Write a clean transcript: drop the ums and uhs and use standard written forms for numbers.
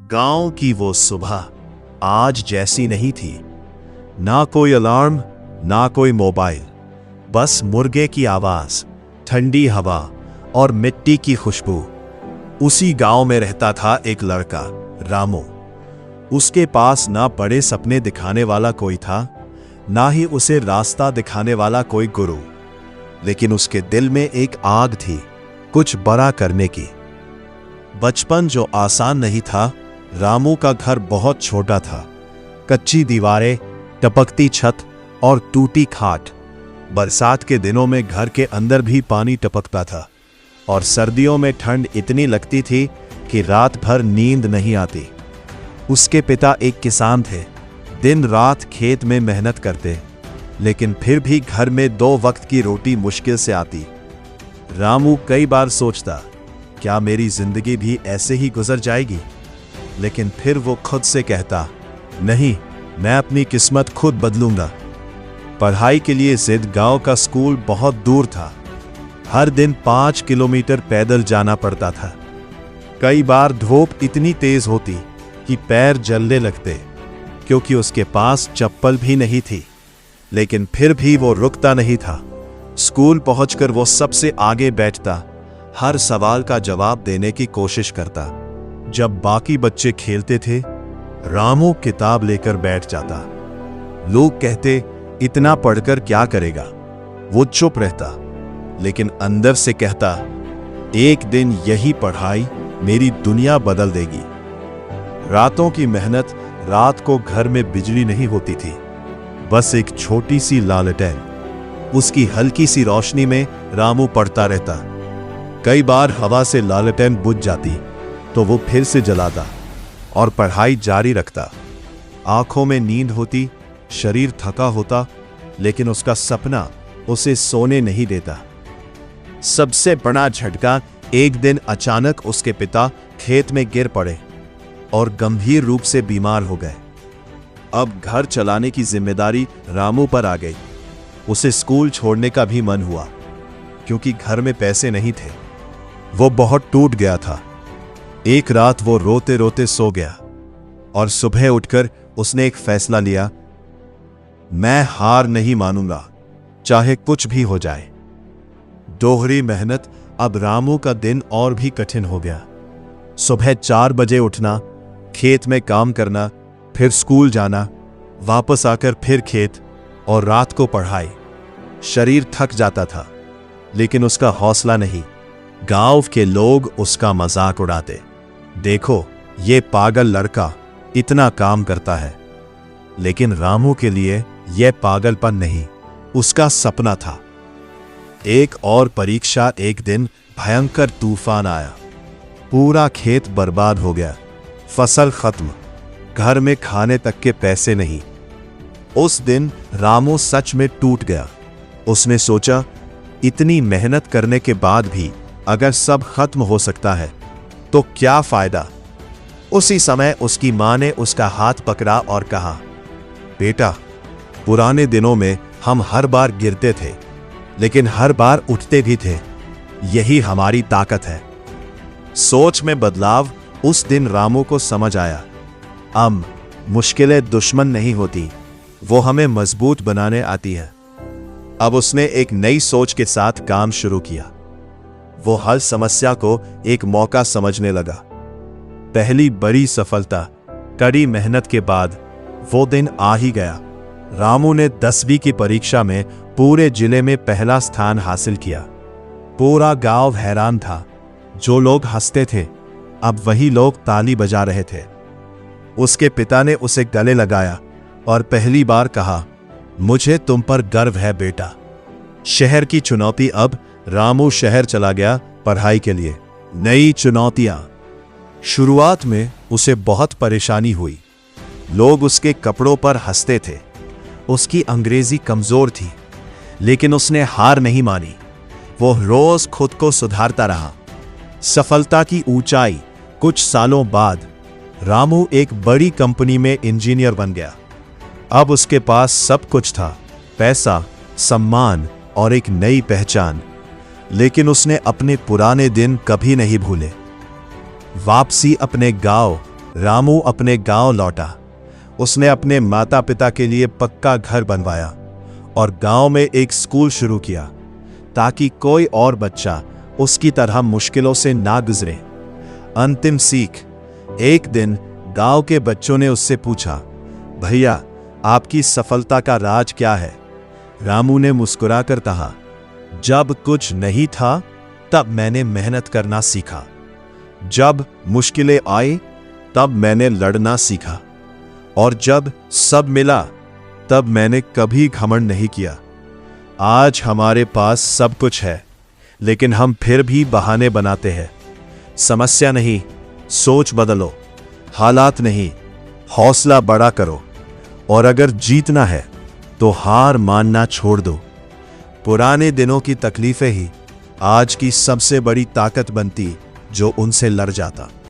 गांव की वो सुबह आज जैसी नहीं थी। ना कोई अलार्म, ना कोई मोबाइल, बस मुर्गे की आवाज, ठंडी हवा और मिट्टी की खुशबू। उसी गांव में रहता था एक लड़का, रामू। उसके पास ना बड़े सपने दिखाने वाला कोई था, ना ही उसे रास्ता दिखाने वाला कोई गुरु, लेकिन उसके दिल में एक आग थी, कुछ बड़ा करने की। बचपन जो आसान नहीं था। रामू का घर बहुत छोटा था, कच्ची दीवारें, टपकती छत और टूटी खाट। बरसात के दिनों में घर के अंदर भी पानी टपकता था और सर्दियों में ठंड इतनी लगती थी कि रात भर नींद नहीं आती। उसके पिता एक किसान थे, दिन रात खेत में मेहनत करते, लेकिन फिर भी घर में 2 वक्त की रोटी मुश्किल से आती। रामू कई बार सोचता, क्या मेरी जिंदगी भी ऐसे ही गुजर जाएगी? लेकिन फिर वो खुद से कहता, नहीं, मैं अपनी किस्मत खुद बदलूंगा। पढ़ाई के लिए जिद गांव का स्कूल बहुत दूर था। हर दिन 5 किलोमीटर पैदल जाना पड़ता था। कई बार धूप इतनी तेज होती कि पैर जलने लगते, क्योंकि उसके पास चप्पल भी नहीं थी। लेकिन फिर भी वो रुकता नहीं था। स्कूल पहुंचकर वो सबसे आगे बैठता, हर सवाल का जवाब देने की कोशिश करता। जब बाकी बच्चे खेलते थे, रामू किताब लेकर बैठ जाता। लोग कहते, इतना पढ़कर क्या करेगा? वो चुप रहता, लेकिन अंदर से कहता, एक दिन यही पढ़ाई मेरी दुनिया बदल देगी। रातों की मेहनत, रात को घर में बिजली नहीं होती थी, बस एक छोटी सी लालटेन। उसकी हल्की सी रोशनी में रामू पढ़ता रहता। कई बार हवा से लालटेन बुझ जाती तो वो फिर से जलाता और पढ़ाई जारी रखता। आंखों में नींद होती, शरीर थका होता, लेकिन उसका सपना उसे सोने नहीं देता। सबसे बड़ा झटका एक दिन अचानक उसके पिता खेत में गिर पड़े और गंभीर रूप से बीमार हो गए। अब घर चलाने की जिम्मेदारी रामू पर आ गई। उसे स्कूल छोड़ने का भी मन हुआ, क्योंकि घर में पैसे नहीं थे। वो बहुत टूट गया था। एक रात वो रोते रोते सो गया और सुबह उठकर उसने एक फैसला लिया, मैं हार नहीं मानूंगा, चाहे कुछ भी हो जाए। दोहरी मेहनत। अब रामू का दिन और भी कठिन हो गया। सुबह 4 बजे उठना, खेत में काम करना, फिर स्कूल जाना, वापस आकर फिर खेत और रात को पढ़ाई। शरीर थक जाता था, लेकिन उसका हौसला नहीं। गांव के लोग उसका मजाक उड़ाते, देखो ये पागल लड़का इतना काम करता है। लेकिन रामू के लिए यह पागलपन नहीं, उसका सपना था। एक और परीक्षा। एक दिन भयंकर तूफान आया। पूरा खेत बर्बाद हो गया, फसल खत्म, घर में खाने तक के पैसे नहीं। उस दिन रामू सच में टूट गया। उसने सोचा, इतनी मेहनत करने के बाद भी अगर सब खत्म हो सकता है तो क्या फायदा? उसी समय उसकी मां ने उसका हाथ पकड़ा और कहा, बेटा, पुराने दिनों में हम हर बार गिरते थे, लेकिन हर बार उठते भी थे। यही हमारी ताकत है। सोच में बदलाव। उस दिन रामू को समझ आया, मुश्किलें दुश्मन नहीं होती, वो हमें मजबूत बनाने आती है। अब उसने एक नई सोच के साथ काम शुरू किया। वो हर समस्या को एक मौका समझने लगा। पहली बड़ी सफलता। कड़ी मेहनत के बाद वो दिन आ ही गया। रामू ने 10वीं की परीक्षा में पूरे जिले में पहला स्थान हासिल किया। पूरा गांव हैरान था। जो लोग हंसते थे, अब वही लोग ताली बजा रहे थे। उसके पिता ने उसे गले लगाया और पहली बार कहा, मुझे तुम पर गर्व है बेटा। शहर की चुनौती। अब रामू शहर चला गया पढ़ाई के लिए। नई चुनौतियां। शुरुआत में उसे बहुत परेशानी हुई। लोग उसके कपड़ों पर हंसते थे। उसकी अंग्रेजी कमजोर थी, लेकिन उसने हार नहीं मानी। वो रोज खुद को सुधारता रहा। सफलता की ऊंचाई। कुछ सालों बाद रामू एक बड़ी कंपनी में इंजीनियर बन गया। अब उसके पास सब कुछ था, पैसा, सम्मान और एक नई पहचान। लेकिन उसने अपने पुराने दिन कभी नहीं भूले। वापसी अपने गांव, रामू अपने गांव लौटा। उसने अपने माता पिता के लिए पक्का घर बनवाया और गांव में एक स्कूल शुरू किया ताकि कोई और बच्चा उसकी तरह मुश्किलों से ना गुजरे। अंतिम सीख। एक दिन गांव के बच्चों ने उससे पूछा, भैया आपकी सफलता का राज क्या है? रामू ने मुस्कुराकर कहा, जब कुछ नहीं था तब मैंने मेहनत करना सीखा। जब मुश्किलें आई तब मैंने लड़ना सीखा। और जब सब मिला तब मैंने कभी घमंड नहीं किया। आज हमारे पास सब कुछ है, लेकिन हम फिर भी बहाने बनाते हैं। समस्या नहीं, सोच बदलो। हालात नहीं, हौसला बड़ा करो। और अगर जीतना है तो हार मानना छोड़ दो। पुराने दिनों की तकलीफें ही आज की सबसे बड़ी ताकत बनती जो उनसे लड़ जाता।